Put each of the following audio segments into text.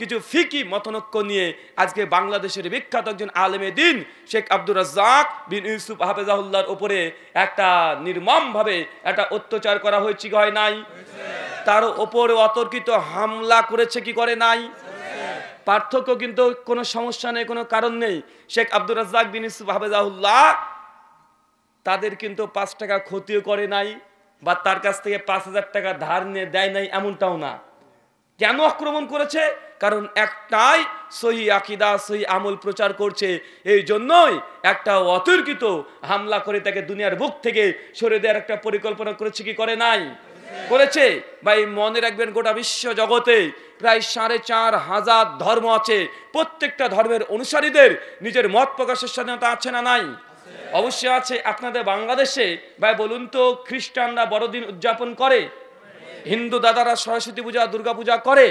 কিছু ফিকি মতনৈক্য নিয়ে আজকে বাংলাদেশের বিখ্যাত একজন আলেমে দিন শেখ আব্দুর রাজ্জাক বিন ইউসুফ হাফেজাহুল্লাহর উপরে একটা নির্মমভাবে একটা অত্যাচার করা হয়েছে কি হয় নাই? তার উপরে অতর্কিত হামলা করেছে কি করে নাই? পার্থক্য কিন্তু কোনো সমস্যা নেই, কোনো কারণ নেই। শেখ আব্দুর রাজ্জাক বিন ইউসুফ হাফেজাহুল্লাহ তাদের কিন্তু 5 টাকা ক্ষতিও করে নাই, বা তার কাছ থেকে 5,000 টাকা ধার নিয়ে দেয় নাই, এমনটাও না। কেন আক্রমণ করেছে? কারণ একটাই, সহি আকীদা সহি আমল প্রচার করছে, এই জন্যই একটা অতর্কিত হামলা করে তাকে দুনিয়ার বুক থেকে সরিয়ে দেওয়ার একটা পরিকল্পনা করেছে কি করে নাই? করেছে। ভাই মনে রাখবেন, গোটা বিশ্ব জগতে প্রায় 4,500 ধর্ম আছে। প্রত্যেকটা ধর্মের অনুসারীদের নিজের মত প্রকাশের স্বাধীনতা আছে না নাই? অবশ্যই আছে। আপনাদের বাংলাদেশে ভাই বলুন তো, খ্রিস্টানরা বড়দিন উদযাপন করে, হিন্দু দাদারা সরস্বতী পূজা দুর্গা পূজা করে,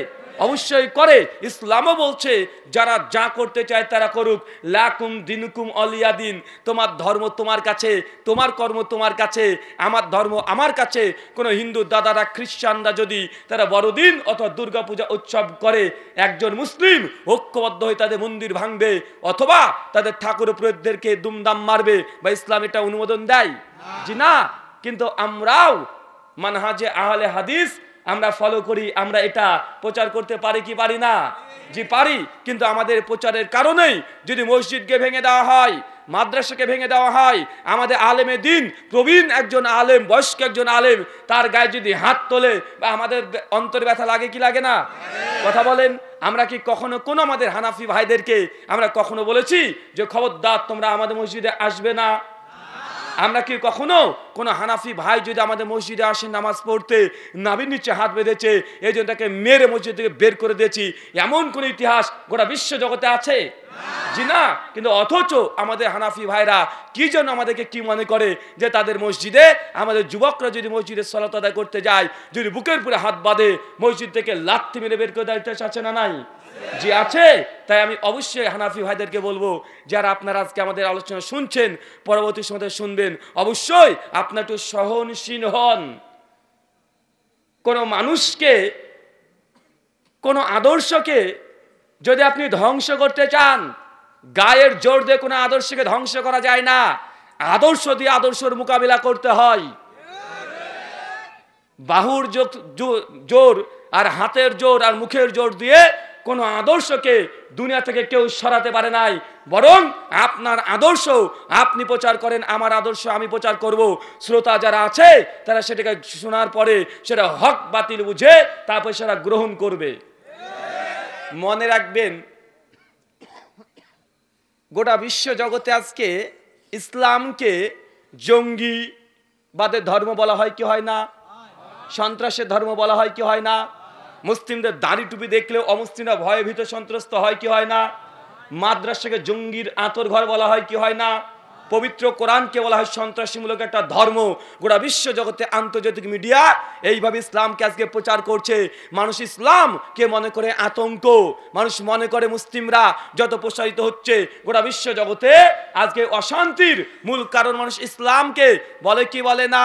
অবশ্যই করে। ইসলামও বলছে যারা যা করতে চায় তারা করুক, লাকুম দিনুকুম ওয়ালিয়া দিন, তোমার ধর্ম তোমার কাছে, তোমার কর্ম তোমার কাছে, আমার ধর্ম আমার কাছে। কোনো হিন্দু দাদারা খ্রিস্টানরা যদি তারা বড়দিন অথবা দুর্গা পূজা উৎসব করে, একজন মুসলিম ঐক্যবদ্ধ হয়ে তাদের মন্দির ভাঙবে অথবা তাদের ঠাকুর পুরোহিতদেরকে দুমদাম মারবে, বা ইসলাম এটা অনুমোদন দেয়? জি না। কিন্তু আমরাও মানহাজে আহলে হাদিস আমরা ফলো করি, আমরা এটা প্রচার করতে পারি কি পারি না? জি পারি। কিন্তু আমাদের প্রচারের কারণেই যদি মসজিদকে ভেঙে দেওয়া হয়, মাদ্রাসাকে ভেঙে দেওয়া হয়, আমাদের আলেমে দিন প্রবীণ একজন আলেম, বয়স্ক একজন আলেম, তার গায়ে যদি হাত তোলে, বা আমাদের অন্তর ব্যথা লাগে কি লাগে না? কথা বলেন। আমরা কি কখনো কোনো আমাদের হানাফি ভাইদেরকে আমরা কখনো বলেছি যে খবরদার তোমরা আমাদের মসজিদে আসবে না? আমরা কি কখনো কোনো হানাফি ভাই যদি আমাদের মসজিদে আসে নামাজ পড়তে, নাভির নিচে হাত বেঁধেছে, এই জন্য তাকে মেরে মসজিদ থেকে বের করে দিয়েছি, এমন কোন ইতিহাস গোটা বিশ্ব জগতে আছে? জি না। কিন্তু অথচ আমাদের হানাফি ভাইরা কি জন্য আমাদেরকে কি মনে করে যে তাদের মসজিদে আমাদের যুবকরা যদি মসজিদে সালাত আদায় করতে যায়, যদি বুকের উপরে হাত বাঁধে, মসজিদ থেকে লাথি মেরে বের করে দেওয়ার ইতিহাস আছে না নাই? জি আছে। তাই আমি অবশ্যই হানাফি ভাইদেরকে বলবো, যারা আপনারা আজকে আমাদের আলোচনা শুনছেন, পরবর্তী সময় শুনবেন, অবশ্যই আপনার একটু সহনশীল হন। কোন মানুষকে, কোন আদর্শকে যদি আপনি ধ্বংস করতে চান, গায়ের জোর দিয়ে কোনো আদর্শকে ধ্বংস করা যায় না, আদর্শ দিয়ে আদর্শের মোকাবিলা করতে হয়। বাহুর জোর আর হাতের জোর আর মুখের জোর দিয়ে কোনো আদর্শকে দুনিয়া থেকে কেউ সরাতে পারে নাই। বরং আপনার আদর্শ আপনি প্রচার করেন, আমার আদর্শ আমি প্রচার করব। শ্রোতা যারা আছে তারা সেটাকে শোনার পরে সেটা হক বাতিল বুঝে তারপর সেটা গ্রহণ করবে। মনে রাখবেন, গোটা বিশ্ব জগতে আজকে ইসলামকে জঙ্গিবাদের ধর্ম বলা হয় কি হয় না? সন্ত্রাসের ধর্ম বলা হয় কি হয় না? মুসলিমদের দাড়ি টুপি দেখলেও অমুসলিমরা ভয়ে ভীত সন্ত্রস্ত হয় কি হয় না? মাদ্রাসাকে জঙ্গির আতর ঘর বলা হয় কি হয় না? পবিত্র কোরআনকে বলা হয় সন্ত্রাসীমূলক একটা ধর্ম। গোটা বিশ্ব জগতে আন্তর্জাতিক মিডিয়া এইভাবে ইসলামকে আজকে প্রচার করছে। মানুষ ইসলামকে মনে করে আতঙ্ক, মানুষ মনে করে মুসলিমরা যত প্রসারিত হচ্ছে গোটা বিশ্ব জগতে আজকে অশান্তির মূল কারণ মানুষ ইসলামকে বলে কি বলে না?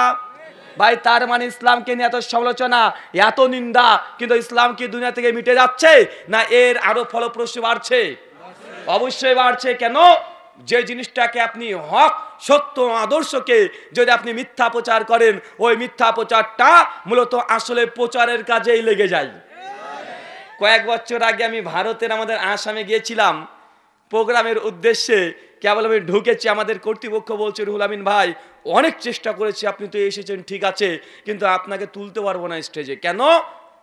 ভাই তার মানে ইসলামকে নিয়ে এত সমালোচনা, এত নিন্দা, কিন্তু ইসলাম কি দুনিয়া থেকে মিটে যাচ্ছে না এর আরো ফলপ্রসূ বাড়ছে? অবশ্যই বাড়ছে। কেন? যে জিনিসটাকে আপনি হক সত্য আদর্শকে যদি আপনি মিথ্যা প্রচার করেন, ওই মিথ্যা প্রচারটা মূলত আসলে প্রচারের কাজেই লেগে যায়। কয়েক বছর আগে আমি ভারতের আমাদের আসামে গিয়েছিলাম প্রোগ্রামের উদ্দেশ্যে। কেবল আমি ঢুকেছি, আমাদের কর্তৃপক্ষ বলছে রুহুল আমিন ভাই অনেক চেষ্টা করেছি, আপনি তো এসেছেন ঠিক আছে, কিন্তু আপনাকে তুলতে পারবো না স্টেজে। কেন?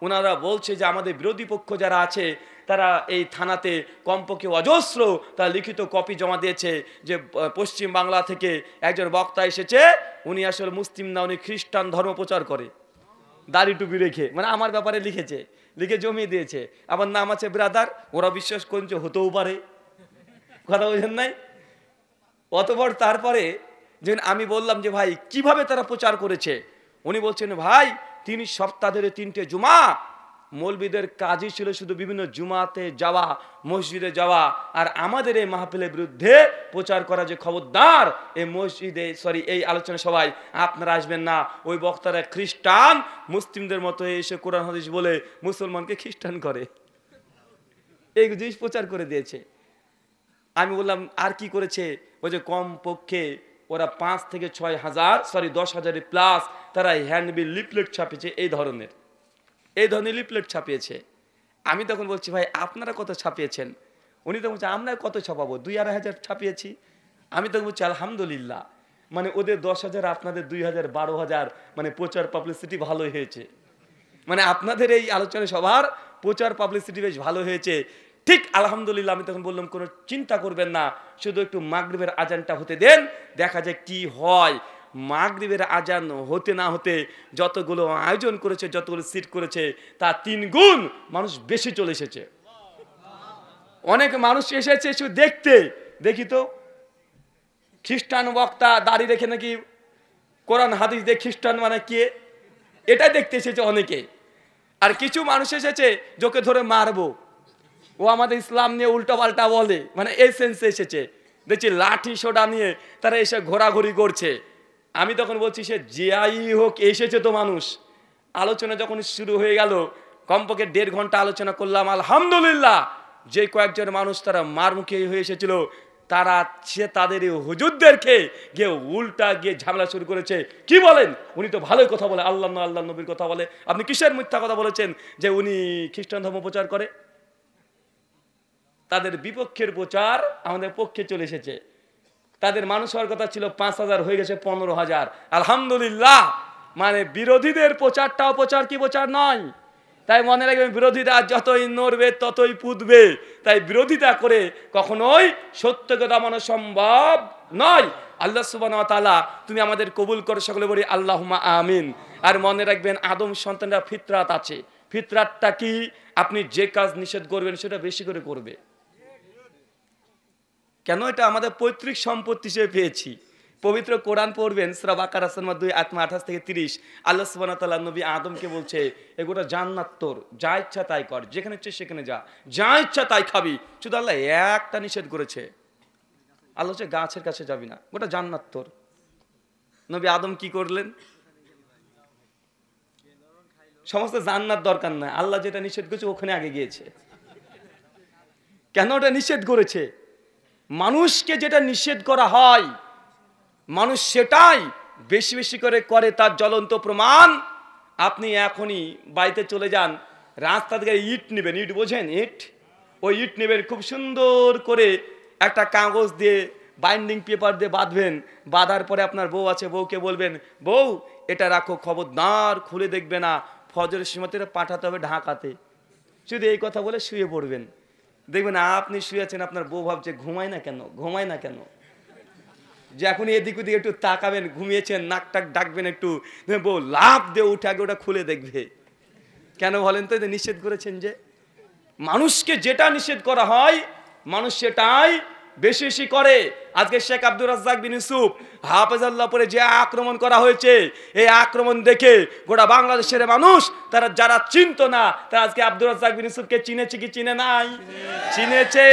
ওনারা বলছে যে আমাদের বিরোধী পক্ষ যারা আছে তারা এই থানাতে কমপক্ষে অজস্র তারা লিখিত কপি জমা দিয়েছে যে পশ্চিম বাংলা থেকে একজন বক্তা এসেছে, উনি আসলে মুসলিম না, উনি খ্রিস্টান ধর্ম প্রচার করে, দাড়ি টুপি রেখে, মানে আমার ব্যাপারে লিখেছে, লিখে জমিয়ে দিয়েছে। আমার নাম আছে ব্রাদার, ওরা বিশ্বাস করছে হতেও পারে। কথা বলছেন নাই? অতপর তারপরে যেন আমি বললাম যে ভাই কিভাবে তারা প্রচার করেছে, উনি বলছেন ভাই 3 সপ্তাহ ধরে 3টে জুমা মৌলবীদের কাজই ছিল শুধু বিভিন্ন জুমাতে যাওয়া, মসজিদে যাওয়া, আর আমাদের এই মাহফিলের বিরুদ্ধে প্রচার করা যে খবরদার এই মসজিদে এই আলোচনা সবাই আপনারা আসবেন না। ওই বক্তারা খ্রিস্টান মুসলিমদের মতো এসে কোরআন হাদিস বলে মুসলমানকে খ্রিস্টান করে। এই জিনিস প্রচার করে দিয়েছে। আমি বললাম আর কি করেছে? ওই যে কম পক্ষে ওরা 5 থেকে 6 হাজার 10,000 প্লাস তারা হ্যান্ডবিল লিফলেট ছাপিয়েছে, এই ধরনের লিফলেট ছাপিয়েছে। আমি তখন বলছি ভাই আপনারা কত ছাপিয়েছেন? উনি তো বলছে আমরা কত ছাপাবো, 2-2,500 ছাপিয়েছি। আমি তখন বলছি আলহামদুলিল্লাহ, মানে ওদের 10,000 আপনাদের 2,000 12,000, মানে প্রচার পাবলিসিটি ভালোই হয়েছে। মানে আপনাদের এই আলোচনা সভার প্রচার পাবলিসিটি বেশ ভালো হয়েছে। ঠিক আলহামদুলিল্লাহ। আমি তখন বললাম কোনো চিন্তা করবেন না, শুধু একটু মাগরিবের আজানটা হতে দেন, দেখা যায় কি হয়। মাগরিবের আজান হতে না হতে যতগুলো আয়োজন করেছে, যতগুলো সিট করেছে, তা 3 গুণ মানুষ বেশি চলে এসেছে। অনেক মানুষ এসেছে শুধু দেখতে। দেখি তো খ্রিস্টান বক্তা দাড়ি রেখে নাকি কোরআন হাদিস দিয়ে খ্রিস্টান মানে কে, এটা দেখতে এসেছে অনেকে। আর কিছু মানুষ এসেছে যোকে ধরে মারবো, ও আমাদের ইসলাম নিয়ে উল্টা পাল্টা বলে, মানে এই সেন্সে এসেছে। দেখছি লাঠি সোডা নিয়ে তারা এসে ঘোরাঘুরি করছে। আমি তখন বলছি সে যাই হোক এসেছে তো মানুষ। আলোচনা যখন শুরু হয়ে গেল, কমপক্ষে 1.5 ঘন্টা আলোচনা করলাম। আলহামদুলিল্লাহ, যে কয়েকজন মানুষ তারা মারমুখী হয়ে এসেছিল, তারা সে তাদের হুজুরদেরকে গিয়ে উল্টা গিয়ে ঝামেলা শুরু করেছে। কি বলেন, উনি তো ভালোই কথা বলে, আল্লাহ আল্লাহ নবীর কথা বলে, আপনি কিসের মিথ্যা কথা বলেছেন যে উনি খ্রিস্টান ধর্ম প্রচার করে? তাদের বিপক্ষের প্রচার আমাদের পক্ষে চলে এসেছে। তাদের মানুষ হওয়ার কথা ছিল 5,000, হয়ে গেছে 15,000। আলহামদুলিল্লাহ। মানে বিরোধীদের প্রচারটাও প্রচার কি প্রচার নয়। তাই মনে রাখবেন, বিরোধীরা যতই নড়বে ততই পুঁতবে। তাই বিরোধিতা করে কখনোই সত্যকে দমানো সম্ভব নয়। আল্লাহ সুবহানাহু ওয়া তাআলা তুমি আমাদের কবুল করো, সকলে বলি আল্লাহুম্মা আমিন। আর মনে রাখবেন, আদম সন্তানরা ফিতরাত আছে। ফিতরাতটা কি? আপনি যে কাজ নিষেধ করবেন সেটা বেশি করে করবে। কেন? এটা আমাদের পৈতৃক সম্পত্তি হিসেবে পেয়েছি। পবিত্র কোরআন পড়বেন, সূরা বাকারা 2:28 থেকে 30। আল্লাহ সুবহানাহু ওয়া তাআলা নবী আদমকে বলছে, এগুলো জান্নাত তোর, যা ইচ্ছা তাই কর, যেখানে ইচ্ছে সেখানে যা, যা ইচ্ছা তাই খাবি। শুধু আল্লাহ একটা নিষেধ করেছে, আল্লাহ হচ্ছে গাছের কাছে যাবি না, গোটা জান্নাত তোর। নবী আদম কি করলেন? সমস্ত জান্নাত দরকার নাই, আল্লাহ যেটা নিষেধ করেছে ওখানে আগে গিয়েছে। কেন ওটা নিষেধ করেছে? মানুষকে যেটা নিষেধ করা হয় মানুষ সেটাই বেশি বেশি করে করে, তার জ্বলন্ত প্রমাণ। আপনি এখনই বাড়িতে চলে যান, রাস্তা থেকে ইট নেবেন, ইট বোঝেন, ইট, ওই ইট নেবেন, খুব সুন্দর করে একটা কাগজ দিয়ে বাইন্ডিং পেপার দিয়ে বাঁধবেন। বাঁধার পরে আপনার বউ আছে, বউকে বলবেন, বউ এটা রাখো, খবরদার খুলে দেখবে না, ফজরের সময়তে পাঠাতে হবে ঢাকাতে। শুধু এই কথা বলে শুয়ে পড়বেন। দেখবেন আপনি শুয়ে আছেন, আপনার বউ ভাবছে ঘুমায় না কেন, ঘুমায় না কেন। যে এখন এদিক ওদিকে একটু তাকাবেন, ঘুমিয়েছেন, নাক টাক ডাকবেন একটু, বউ লাফ দিয়ে উঠে আগে ওটা খুলে দেখবে। কেন বলেন তো? নিষেধ করেছেন যে। মানুষকে যেটা নিষেধ করা হয় মানুষ সেটাই বেশি বেশি করে। আজকে শেখ আব্দুর রাজ্জাক বিন ইউসুফ হাফেজাল্লাহ পরে যে আক্রমণ করা হয়েছে, এই আক্রমণ দেখে গোটা বাংলাদেশের মানুষ, তারা যারা চিনতো না, তারা আজকে আব্দুর রাজ্জাক বিন ইউসুফকে চিনেছে কি চিনে নাই? চিনেছে।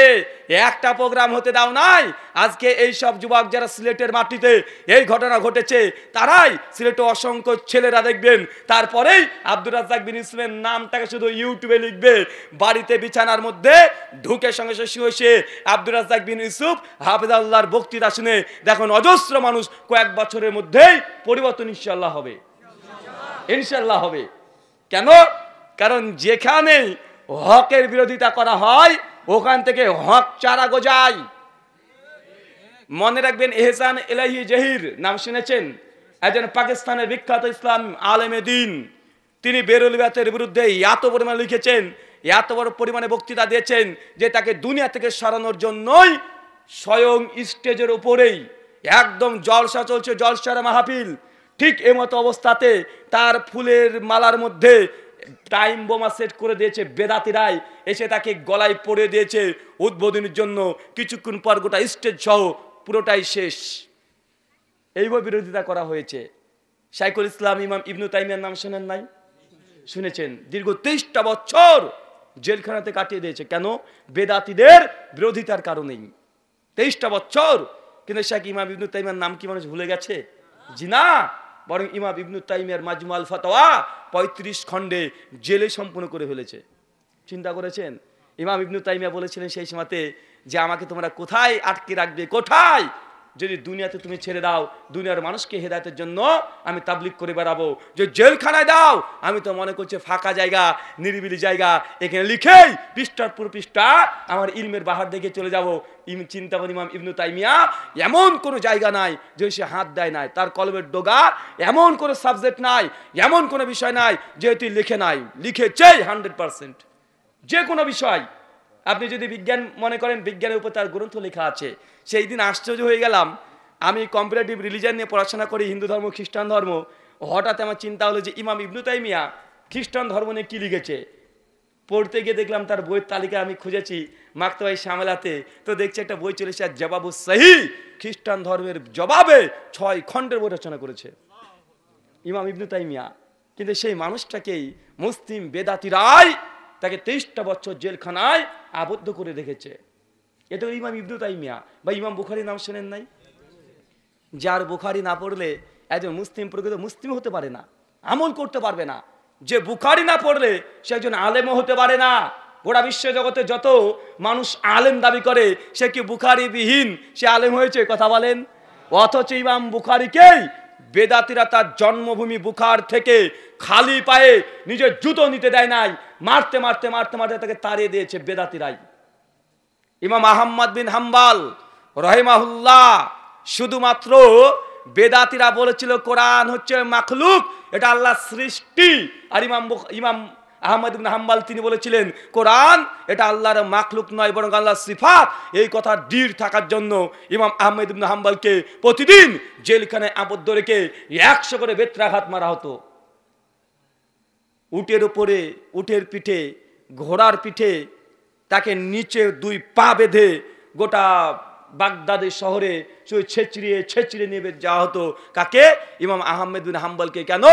একটা প্রোগ্রাম হতে দাও নাই। আজকে এই সব যুবক যারা সিলেটের মাটিতে এই ঘটনা ঘটেছে, তারাই সিলেটে অসংখ্য ছেলেরা দেখবেন তারপরেই আব্দুর রাজ্জাক বিন ইউসুফের নামটাকে শুধু ইউটিউবে লিখবে, বাড়িতে বিছানার মধ্যে ঢুকে সঙ্গে সঙ্গে শুয়ে আব্দুর রাজ্জাক বিন ইউসুফ হাফেজাল্লাহর বক্তৃতা শুনে দেখুন অজস্র মানুষ কয়েক বছরের মধ্যেই পরিবর্তন ইনশাআল্লাহ হবে, ইনশাআল্লাহ হবে। কেন? কারণ যেখানে হকের বিরোধিতা করা হয় ওখান থেকে হক চারা গজায়। মনে রাখবেন, এহসান ইলাহি জহির নাম শুনেছেন? একজন পাকিস্তানের বিখ্যাত ইসলাম আলেমে দ্বীন। তিনি বেরলবিয়াতের বিরুদ্ধে এত পরিমাণে লিখেছেন, এত বড় পরিমাণে বক্তৃতা দিয়েছেন যে তাকে দুনিয়া থেকে সরানোর জন্যই স্বয়ং স্টেজের উপরেই একদম জলসা চলছে, জলসার মাহফিল। ঠিক এমতো অবস্থাতে তার ফুলের মালার মধ্যে টাইম বোমা সেট করে দিয়েছে বেদাতিরাই, এসে তাকে গলায় পড়ে দিয়েছে উদ্বোধনের জন্য। কিছুক্ষণ পর গোটা স্টেজ সহ পুরোটাই শেষ। এইভাবে বিরোধিতা করা হয়েছে। শাইখুল ইসলাম ইমাম ইবনু তাইমিয়ার নাম শোনেন নাই? শুনেছেন? দীর্ঘ 23টা বছর জেলখানাতে কাটিয়ে দিয়েছে। কেন? বেদাতিদের বিরোধিতার কারণেই 23টা বছর। কিন্তু শেখ ইমাম ইবনু তাইমিয়ার নাম কি মানুষ ভুলে গেছে? জি না, বরং ইমাম ইবনু তাইমিয়ার মাজমু আল ফাতাওয়া 35 খণ্ডে জেলে সম্পূর্ণ করে ফেলেছে। চিন্তা করেছেন? ইমাম ইবনে তাইমিয়া বলেছিলেন সেই সময়তে যে আমাকে তোমরা কোথায় আটকে রাখবে, কোথায়? যদি দুনিয়াতে তুমি ছেড়ে দাও, দুনিয়ার মানুষকে হেদায়েতের জন্য আমি তাবলীগ করে বেড়াবো। যে জেলখানায় দাও, আমি তো মনে করছি ফাঁকা জায়গা, নিরিবিলি জায়গা, এখানে লিখেই পৃষ্ঠার পুরো পৃষ্ঠা আমার ইলমের বাহার দিকে চলে যাবো। চিন্তা করেন ইমাম ইবনে তাইমিয়া এমন কোনো জায়গা নাই যে সে হাত দেয় নাই, তার কলমের ডগা এমন কোনো সাবজেক্ট নাই, এমন কোনো বিষয় নাই যে তুই লিখে নাই, লিখেছেই 100%। যে কোনো বিষয় আপনি যদি বিজ্ঞান মনে করেন, বিজ্ঞানের উপর তার গ্রন্থ লেখা আছে। সেই দিন আশ্চর্য হয়ে গেলাম, আমি কম্পারেটিভ রিলিজিয়ন নিয়ে পড়াশোনা করি, হিন্দু ধর্ম খ্রিস্টান ধর্ম। হঠাৎ আমার চিন্তা হলো যে ইমাম ইবনে তাইমিয়া খ্রিস্টান ধর্ম নিয়ে কী লিখেছে। পড়তে গিয়ে দেখলাম তার বইয়ের তালিকা আমি খুঁজেছি মাকতাবায়ে শামেলাতে, তো দেখছি একটা বই চলেছে জবাবুস সহিহ, খ্রিস্টান ধর্মের জবাবে 6 খণ্ডের বই রচনা করেছে ইমাম ইবনে তাইমিয়া। কিন্তু সেই মানুষটাকেই মুসলিম বেদাতিরাই তাকে 23টা বছর জেলখানায় আবদ্ধ করে রেখেছে। এটা ইমাম ইবনে তাইমিয়া। বা ইমাম বুখারী নাম শোনেন নাই? যার বুখারী না পড়লে একজন মুসলিম প্রকৃত মুসলিম হতে পারে না, আমল করতে পারবে না। যে বুখারী না পড়লে সে একজন আলেমও হতে পারে না। গোটা বিশ্ব জগতে যত মানুষ আলেম দাবি করে, সে কি বুখারী বিহীন সে আলেম হয়েছে? কথা বলেন। অথচ ইমাম বুখারীকেই বেদাতিরা তার জন্মভূমি বুখার থেকে খালি পায়ে নিজের জুতো নিতে দেয় নাই, মারতে মারতে মারতে মারতে তাকে তাড়িয়ে দিয়েছে বেদাতিরাই। ইমাম আহমদ বিন হাম্বল রাহিমাহুল্লাহ শুধুমাত্র বেদাতিরা বলেছিল কোরআন হচ্ছে মাখলুক, এটা আল্লাহর সৃষ্টি, আর ইমাম আহমদ বিন হাম্বল তিনি বলেছিলেন কোরআন এটা আল্লাহর মাখলুক নয় বরং আল্লাহর সিফাত। এই কথা দৃঢ় থাকার জন্য ইমাম আহমদ বিন হাম্বলকে প্রতিদিন জেলখানায় আবদ্ধ রেখে 100 করে বেত্রাঘাত মারা হতো। উটের উপরে, উটের পিঠে, ঘোড়ার পিঠে তাকে নিচে 2 পা বেঁধে গোটা বাগদাদের শহরে ছেঁচড়িয়ে ছেঁচড়িয়ে নেবে যাওয়া হতো। কাকে? ইমাম আহমদ বিন হাম্বলকে। কেন?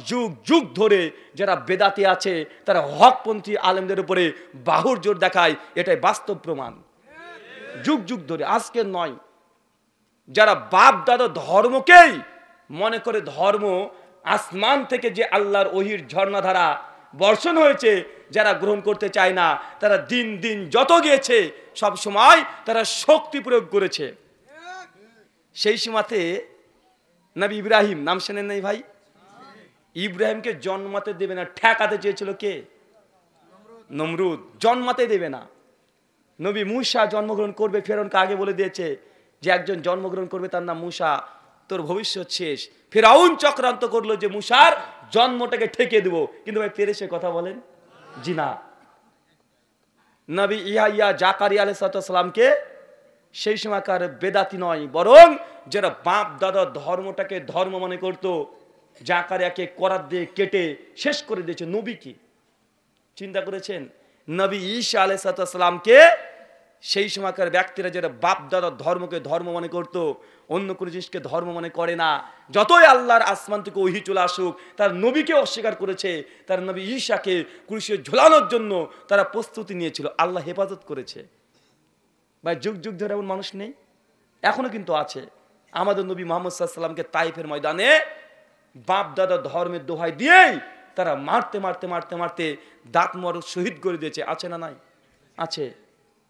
যুগ যুগ ধরে যারা বেদাতি আছে তারা হকপন্থী আলেমদের উপরে বাহুর জোর দেখায়, এটাই বাস্তব প্রমাণ। যুগ যুগ ধরে, আজকের নয়। যারা বাপ দাদা ধর্মকেই মনে করে ধর্ম আসমান থেকে যে আল্লাহর ওহির ঝর্ণাধারা বর্ষণ হয়েছে, যারা গ্রহণ করতে চায় না, তারা দিন দিন যত গিয়েছে সব সময় তারা শক্তি প্রয়োগ করেছে। সেই সময়তে নবী ইব্রাহিম নাম শোনেন নাই ভাই? ইব্রাহিমকে জন্মাতে দেবে না, ঠেকাতে চেয়েছিল কে? নমরুদ। জন্মাতে দেবে না। নবী মূসা জন্মগ্রহণ করবে, ফেরাউনকে আগে বলে দিয়েছে যে একজন জন্মগ্রহণ করবে তার নাম মূসা, তোর ভবিষ্যৎ শেষ। ফেরাউন চক্রান্ত করলো যে মূসার জন্মটাকে ঠেকে দেব, কিন্তু ভাই পেরেছে? কথা বলেন। জি না। নবী ইয়াহইয়া জাকারিয়া আলাইহিস সালামকে সেই সময়কার বেদাতি নয় বরং যারা বাপ দাদা ধর্মটাকে ধর্ম মনে করতো, জাকারিয়াকে করাত দিয়ে কেটে শেষ করে দিয়েছে। নবী কি চিন্তা করেছেন? নবী ঈসা আলাইহিস সালামকে সেই সময়কার ব্যক্তিরা যারা বাপ দাদা ধর্মকে ধর্ম মনে করতো, অন্য কোনো জিনিসকে ধর্ম মনে করে না, যতই আল্লাহর আসমান থেকে ওহী চলে আসুক তার নবীকে অস্বীকার করেছে। তার নবী ঈসাকে ক্রুশে ঝোলানোর জন্য তারা প্রস্তুতি নিয়েছিল। আল্লাহ হেফাজত করেছে। ভাই যুগ যুগ ধরে এমন মানুষ নেই, এখনো কিন্তু আছে। আমাদের নবী মুহাম্মদ সাল্লাল্লাহু আলাইহি ওয়াসাল্লামকে তাইফের ময়দানে বাপ দাদা ধর্মের দোহাই দিয়েই তারা মারতে মারতে মারতে মারতে দাঁত মর শহীদ করে দিয়েছে। আছে না নাই? আছে।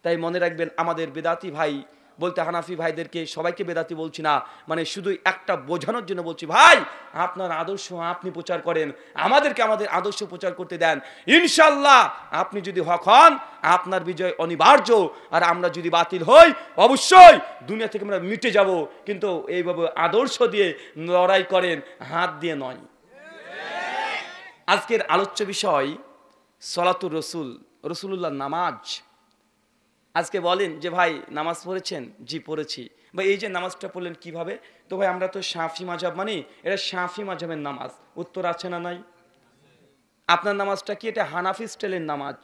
তাই মনে রাখবেন, আমাদের বেদাতি ভাই বলতে হানাফি ভাইদেরকে সবাইকে বেদাতি বলছি না, মানে শুধু একটা বোঝানোর জন্য বলছি, ভাই আপনার আদর্শ আপনি প্রচার করেন, আমাদেরকে আমাদের আদর্শ প্রচার করতে দেন। ইনশাল্লাহ আপনি যদি হক হন আপনার বিজয় অনিবার্য, আর আমরা যদি বাতিল হই অবশ্যই দুনিয়া থেকে আমরা মিটে যাব। কিন্তু এইভাবে আদর্শ দিয়ে লড়াই করেন, হাত দিয়ে নয়। আজকের আলোচ্য বিষয় সলাতুর রসুল, রসুলুল্লাহ নামাজ। আজকে বলেন যে ভাই নামাজ পড়েছেন? জি পড়েছি। ভাই এই যে নামাজটা পড়লেন কিভাবে? তো ভাই আমরা তো শাফি মাযহাব মানি, এটা শাফি মাযহাবের নামাজ। উত্তর আছে না নাই? আপনার নামাজটা কি? এটা হানাফি স্টাইলের নামাজ,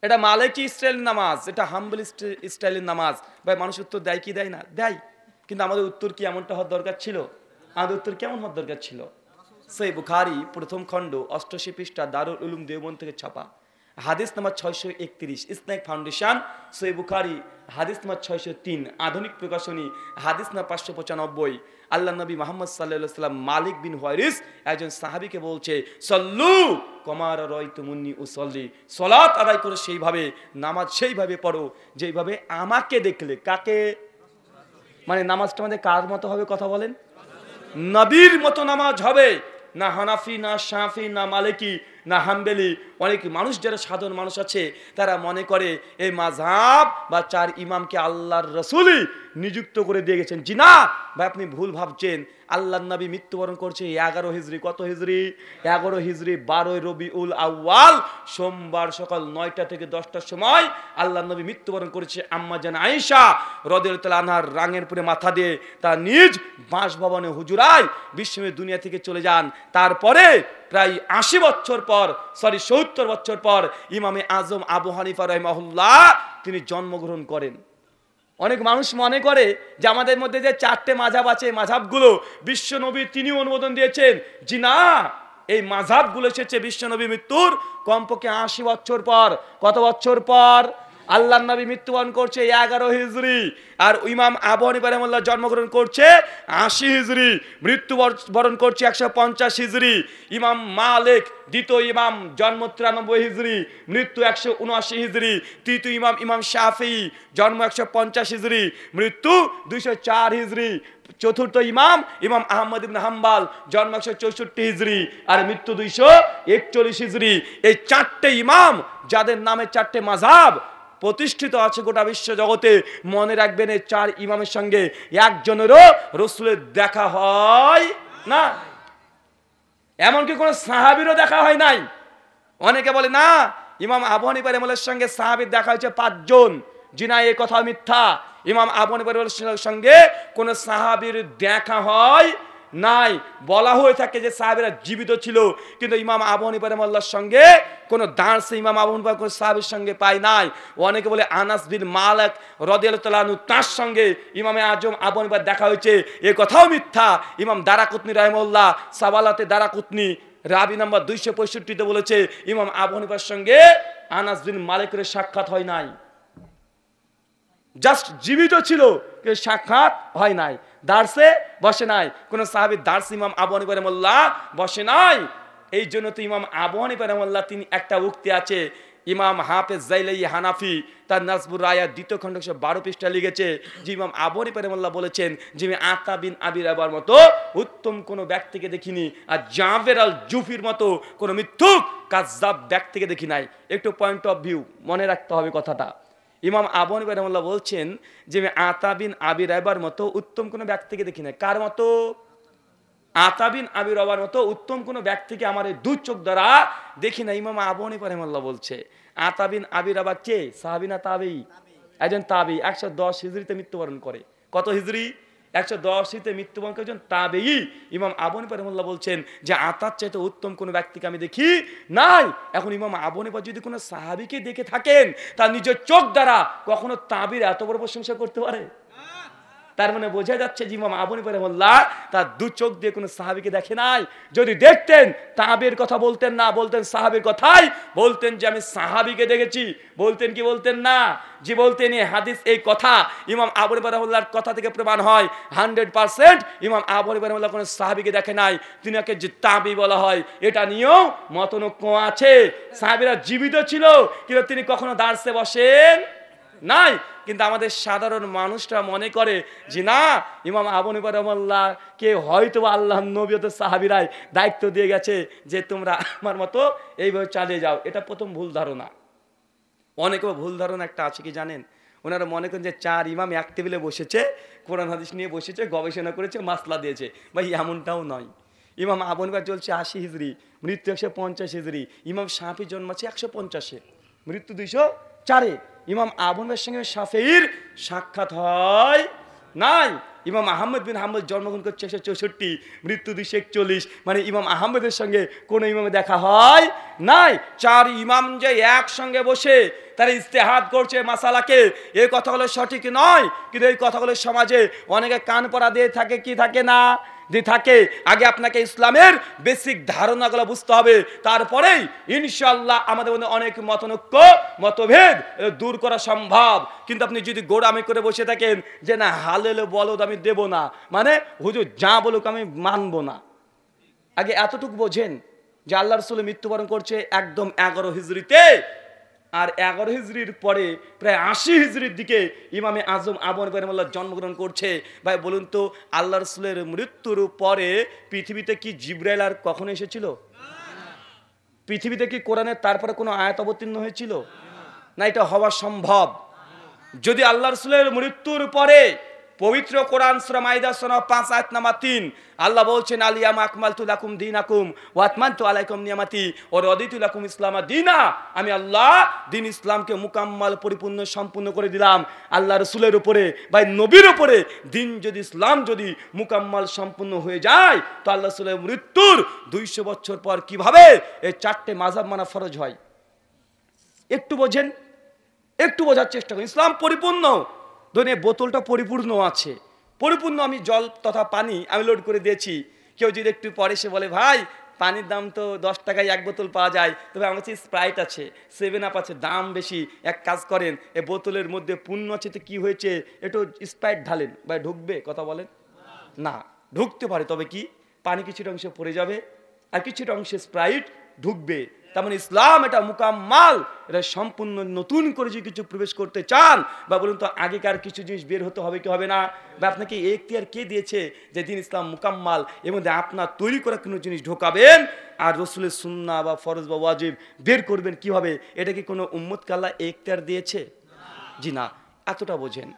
এটা মালিকি স্টাইলের নামাজ, এটা হাম্বলি স্টাইলের নামাজ। ভাই মানুষ উত্তর দেয় কি দেয় না? দেয়। কিন্তু আমাদের উত্তর কি এমনটা হওয়ার দরকার ছিল? আমাদের উত্তর কেমন হওয়ার দরকার ছিল? সহিহ বুখারী প্রথম খণ্ড 88 পৃষ্ঠা, দারুল উলুম দেওবন্দ থেকে ছাপা হাদিস নাম্বার 631, ইসলামিক ফাউন্ডেশন সহিহ বুখারী হাদিস নাম্বার 603, আধুনিক প্রকাশনী হাদিস নাম্বার 595। আল্লাহ নবী মুহাম্মদ সাল্লাল্লাহু আলাইহি ওয়াসাল্লাম মালিক বিন হুয়াইরিস একজন সাহাবীকে বলছে, সল্লু কামা রাআইতুমুন্নি উসাল্লি, সালাত আদায় করে সেইভাবে, নামাজ সেইভাবে পড়ো যেইভাবে আমাকে দেখলে। কাকে? মানে নামাজটা আমাদের কার মতো হবে? কথা বলেন। নবীর মতো নামাজ হবে, না হানাফি, না শাফি, না মালিকি, না হাম্বেলি। অনেক মানুষ যারা সাধারণ মানুষ আছে তারা মনে করে এই মাযহাব বা চার ইমামকে আল্লাহর রাসূলই নিযুক্ত করে দিয়ে গেছেন। জি না ভাই, আপনি ভুল ভাবছেন। আল্লাহর নবী মৃত্যুবরণ করছে 11 হিজরি। কত হিজরি? 11 হিজরি 12 রবিউল আউয়াল, সোমবার সকাল 9টা থেকে 10টার সময় আল্লাহর নবী মৃত্যুবরণ করেছে। আম্মা জান আয়েশা রাদিয়াল্লাহু তাআলা আনহার রাঙের উপরে মাথা দিয়ে তার নিজ বাসভবনে হুজুরায় বিশ্বনবী দুনিয়া থেকে চলে যান। তারপরে প্রায় 80 বছর পর, 70 বছর পর ইমামে আজম আবু হানিফা রাহিমাহুল্লাহ তিনি জন্মগ্রহণ করেন। অনেক মানুষ মনে করে যে আমাদের মধ্যে যে 4টে মাযহাব আছে, মাযহাবগুলো বিশ্বনবী তিনি অনুমোদন দিয়েছেন। জি না, এই মাযহাবগুলো এসেছে বিশ্বনবী মৃত্যুর কমপক্ষে 80 বছর পর। কত বছর পর? আল্লাহর নবী মৃত্যুবরণ করছে 11 হিজরি, আর ইমাম আবু হানিফা রাহিমাহুল্লাহ জন্মগ্রহণ করছে 80 হিজরি, মৃত্যুবরণ করছে 150 হিজরি। ইমাম মালিক দ্বিতীয় ইমাম জন্ম 93 হিজরি, মৃত্যু 179 হিজরি। তৃতীয় ইমাম ইমাম শাফিঈ জন্ম 150 হিজরি, মৃত্যু 204 হিজরি। চতুর্থ ইমাম ইমাম আহমদ ইবনে হাম্বল জন্ম 164 হিজরি, আর মৃত্যু 241 হিজরি। এই 4টে ইমাম যাদের নামে 4টে মাযহাব প্রতিষ্ঠিত আছে গোটা বিশ্ব জগতে, মনে রাখবেন এই 4 ইমামের সঙ্গে একজনেরও রাসূলের দেখা হয় না, এমনকি কোন সাহাবীরও দেখা হয় নাই। অনেকে বলে না ইমাম আবু হানিফা রাহিমাহুল্লাহর সঙ্গে সাহাবীর দেখা হয়েছে 5 জন। জি না, এই কথা মিথ্যা। ইমাম আবু হানিফা রাহিমাহুল্লাহর সঙ্গে কোন সাহাবীর দেখা হয় নাই। বলা হয়ে থাকে যে সাহাবীরা জীবিত ছিল, কিন্তু ইমাম আবু হানিফা রাহিমাহুল্লাহর সঙ্গে কোন দাঁড়সে ইমাম আবু হানিফা কোন সাহাবীর সঙ্গে পায় নাই। অনেকে বলে আনাস বিন মালিক রাদিয়াল্লাহু তাআলা আনহু তার সঙ্গে ইমামে আজম আবু হানিফার দেখা হয়েছে, এই কথাও মিথ্যা। ইমাম দারাকুতনি রাহিমাহুল্লাহ সাবালাতে দারাকুতনি রাবি নাম্বার 265-তে বলেছে ইমাম আবু হানিফার সঙ্গে আনাস বিন মালিকের সাক্ষাৎ হয় নাই। জাস্ট জীবিত ছিল, কিন্তু সাক্ষাৎ হয় নাই, দার্সে বসে নাই। কোন সাহাবীর দার্সে ইমাম আবু হানিফা রাহিমাহুল্লাহ বসে নাই। এই জন্য তো ইমাম আবু হানিফা রাহিমাহুল্লাহ তিনি একটা উক্তি আছে, ইমাম হাফেজ জাইলাই হানাফি তার নাজবুর রায়া 2য় খণ্ড 112 পৃষ্ঠা লিখেছে যে ইমাম আবু হানিফা রাহিমাহুল্লাহ বলেছেন যে আমি আতা বিন আবি রাবার মতো উত্তম কোন ব্যক্তিকে দেখিনি, আর জাবের আল জুফির মতো কোন মিথ্যুক কাযযাব ব্যক্তিকে দেখি নাই। একটু পয়েন্ট অফ ভিউ মনে রাখতে হবে কথাটা। ইমাম আবু হানিফা রাহিমাহুল্লাহ বলছেন যে আমি আতা বিন আবি রাবার মতো উত্তম কোন ব্যক্তিকে দেখি নাই। কার মতো? আতা বিন আবি রাবার মতো উত্তম কোন ব্যক্তিকে আমার এই 2 চোখ দ্বারা দেখি না। ইমাম আবু হানিফা রাহিমাহুল্লাহ বলছে আতা বিন আবি রাবা কে? সাহাবী না তাবেঈ? একজন তাবেঈ, 110 হিজরিতে মৃত্যুবরণ করে। কত হিজরি? 110 হিজরিতে মৃত্যুবরণ করে একজন তাবেঈ। ইমাম আবু হানিফা রাহিমাহুল্লাহ বলছেন যে আতার চাইতে উত্তম কোন ব্যক্তিকে আমি দেখি নাই। এখন ইমাম আবু হানিফা যদি কোনো সাহাবীকে দেখে থাকেন তার নিজের চোখ দ্বারা, কখনো তাবেঈর এত বড় প্রশংসা করতে পারে? তার মানে বোঝা যাচ্ছে যে ইমাম আবু হানিফা রাহিমাহুল্লাহ তার 2 চোখ দিয়ে কোনো সাহাবীকে দেখে নাই। যদি দেখতেন তাবেঈর কথা বলতেন না, বলতেন সাহাবীর কথাই, বলতেন যে আমি সাহাবীকে দেখেছি। বলতেন কি বলতেন না? যে বলতেন এই হাদিস, এই কথা ইমাম আবু হানিফা রাহিমাহুল্লাহর কথা থেকে প্রমাণ হয় 100% ইমাম আবু হানিফা রাহিমাহুল্লাহ কোনো সাহাবীকে দেখে নাই, তিনাকে যে তাবেঈ বলা হয় এটা নিয়েও মতনৈক্য আছে। সাহাবীরা জীবিত ছিল, কিন্তু তিনি কখনো দার্সে বসেন নাই। কিন্তু আমাদের সাধারণ মানুষরা মনে করে যে না ইমাম আবু হানিফা রাহিমাহুল্লাহ কে হয়তো আল্লাহর নবী ও সাহাবীরাই দায়িত্ব দিয়ে গেছে যে তোমরা আমার মতো এইভাবে চালিয়ে যাও। এটা প্রথম ভুল ধারণা। অনেকে ভুল ধারণা একটা আছে কি জানেন? ওনারা মনে করেন যে 4 ইমাম এক টেবিলে বসেছে, কোরআন হাদিস নিয়ে বসেছে, গবেষণা করেছে, মাসলা দিয়েছে। ভাই এমনটাও নয়। ইমাম আবু হানিফা চলছে 80 হিজরি, মৃত্যু 150 হিজরি। ইমাম শাফিঈ জন্মাচ্ছে 150-এ, মৃত্যু 204-এ। ইমাম আবু হানিফার সঙ্গে শাফিঈর সাক্ষাৎ হয় নাই। ইমাম আহমদ বিন হাম্বল জন্মগ্রহণ করছে 164, মৃত্যু 241। মানে ইমাম আহমদের সঙ্গে কোন ইমামে দেখা হয় নাই। 4 ইমাম যে একসঙ্গে বসে তারা ইজতিহাদ করছে মাসালাকে, এই কথাগুলো সঠিক নয়। কিন্তু এই কথাগুলো সমাজে অনেকে কান পড়া দিয়ে থাকে, কি থাকে না, যদি থাকে, আগে আপনাকে ইসলামের বেসিক ধারণাগুলো বুঝতে হবে, তারপরেই ইনশাআল্লাহ আমাদের মধ্যে অনেক মতভেদ দূর করা সম্ভব। কিন্তু আপনি যদি গোড়ামি করে বসে থাকেন যে না হালেল বলদ আমি দেব না, মানে হুজুর যা বলুক আমি মানবো না, আগে এতটুকু বোঝেন যে আল্লাহ রাসূল মৃত্যুবরণ করছে একদম 11 হিজরিতে, আর 11 হিজরির পরে প্রায় 80 হিজরির দিকে ইমামে আজম আবু হানিফা রাহিমাহুল্লাহ জন্মগ্রহণ করছে। ভাই বলুন তো, আল্লাহ রাসূলের মৃত্যুর পরে পৃথিবীতে কি জিবরাইল আর কখনো এসেছিল? পৃথিবীতে কি কোরআনের তারপরে কোনো আয়াত অবতীর্ণ হয়েছিল? না, এটা হওয়া সম্ভব। যদি আল্লাহ রাসূলের মৃত্যুর পরে পবিত্র কোরআন সূরা মাইদা সূরা 5 আয়াত নাম্বার 3 আল্লাহ বলছেন আলিয়ামা আকমালতু লাকুম দীনাকুম ওয়া আতমামতু আলাইকুম নিয়ামাতি ওয়া রাদিতু লাকুম ইসলামা দীনা, আমি আল্লাহ দিন ইসলামকে মুকাম্মাল পরিপূর্ণ সম্পূর্ণ করে দিলাম। আল্লাহ রাসূলের উপরে বা নবীর উপরে দিন যদি ইসলাম যদি মুকাম্মাল সম্পূর্ণ হয়ে যায়, তো আল্লাহ রাসূলের মৃত্যুর 200 বছর পর কিভাবে এই 4টে মাযহাব মানা ফরজ হয়? একটু বোঝেন, একটু বোঝার চেষ্টা করুন। ইসলাম পরিপূর্ণ, ধরুন বোতলটা পরিপূর্ণ আছে, পরিপূর্ণ আমি জল তথা পানি আমি লোড করে দিয়েছি। কেউ যদি একটু পরে সে বলে ভাই পানির দাম তো 10 টাকায় 1 বোতল পাওয়া যায়, তবে আমার কাছে স্প্রাইট আছে, 7 আপ আছে, দাম বেশি, এক কাজ করেন এই বোতলের মধ্যে পূর্ণ আছে তো কি হয়েছে একটু স্প্রাইট ঢালেন, ভাই ঢুকবে? কথা বলেন না, ঢুকতে পারে, তবে কি পানি কিছুটা অংশে পড়ে যাবে আর কিছুটা অংশে স্প্রাইট ঢুকবে। তার মানে ইসলাম এটা মুকাম্মাল, এটা সম্পূর্ণ নতুন করে যদি কিছু প্রবেশ করতে চান, বা বলুন তো আগেকার কিছু জিনিস বের হতে হবে কি হবে না? বা আপনাকে এই এখতিয়ার কে দিয়েছে যে দিন ইসলাম মুকাম্মাল, এর মধ্যে আপনার তৈরি করা কোনো জিনিস ঢোকাবেন আর রসুলের সুন্নাহ বা ফরজ বা ওয়াজিব বের করবেন কিভাবে? এটা কি কোনো উম্মতকে আল্লাহ এখতিয়ার দিয়েছে? জি না, এতটা বোঝেন।